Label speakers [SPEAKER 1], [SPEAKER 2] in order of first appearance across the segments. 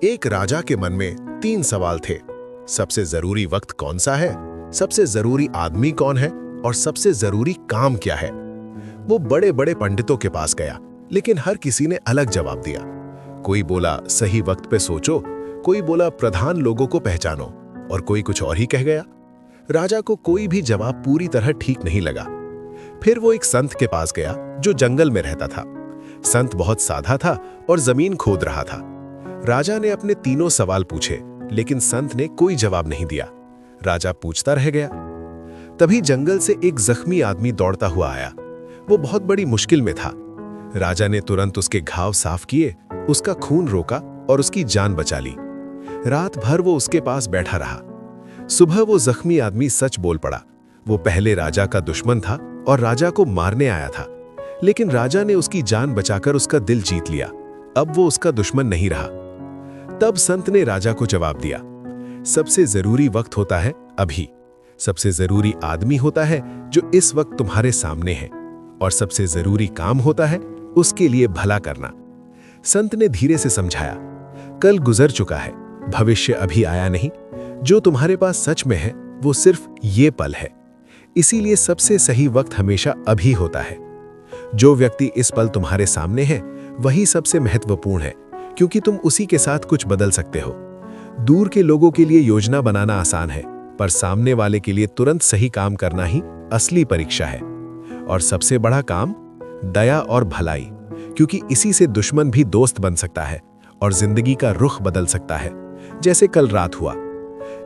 [SPEAKER 1] एक राजा के मन में 3 सवाल थे। सबसे जरूरी वक्त कौन सा है, सबसे जरूरी आदमी कौन है और सबसे जरूरी काम क्या है। वो बड़े बड़े पंडितों के पास गया, लेकिन हर किसी ने अलग जवाब दिया। कोई बोला सही वक्त पे सोचो, कोई बोला प्रधान लोगों को पहचानो, और कोई कुछ और ही कह गया। राजा को कोई भी जवाब पूरी तरह ठीक नहीं लगा। फिर वो एक संत के पास गया जो जंगल में रहता था। संत बहुत साधा था और जमीन खोद रहा था। राजा ने अपने तीनों सवाल पूछे, लेकिन संत ने कोई जवाब नहीं दिया। राजा पूछता रह गया। तभी जंगल से एक जख्मी आदमी दौड़ता हुआ आया। वो बहुत बड़ी मुश्किल में था। राजा ने तुरंत उसके घाव साफ किए, उसका खून रोका और उसकी जान बचा ली। रात भर वो उसके पास बैठा रहा। सुबह वो जख्मी आदमी सच बोल पड़ा। वो पहले राजा का दुश्मन था और राजा को मारने आया था, लेकिन राजा ने उसकी जान बचाकर उसका दिल जीत लिया। अब वो उसका दुश्मन नहीं रहा। तब संत ने राजा को जवाब दिया, सबसे जरूरी वक्त होता है अभी। सबसे जरूरी आदमी होता है जो इस वक्त तुम्हारे सामने है, और सबसे जरूरी काम होता है उसके लिए भला करना। संत ने धीरे से समझाया, कल गुजर चुका है, भविष्य अभी आया नहीं। जो तुम्हारे पास सच में है वो सिर्फ ये पल है। इसीलिए सबसे सही वक्त हमेशा अभी होता है। जो व्यक्ति इस पल तुम्हारे सामने है वही सबसे महत्वपूर्ण है, क्योंकि तुम उसी के साथ कुछ बदल सकते हो। दूर के लोगों के लिए योजना बनाना आसान है, पर सामने वाले के लिए तुरंत सही काम करना ही असली परीक्षा है। और सबसे बड़ा काम दया और भलाई, क्योंकि इसी से दुश्मन भी दोस्त बन सकता है और जिंदगी का रुख बदल सकता है, जैसे कल रात हुआ।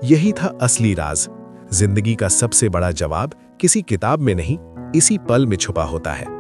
[SPEAKER 1] यही था असली राज। जिंदगी का सबसे बड़ा जवाब किसी किताब में नहीं, इसी पल में छुपा होता है।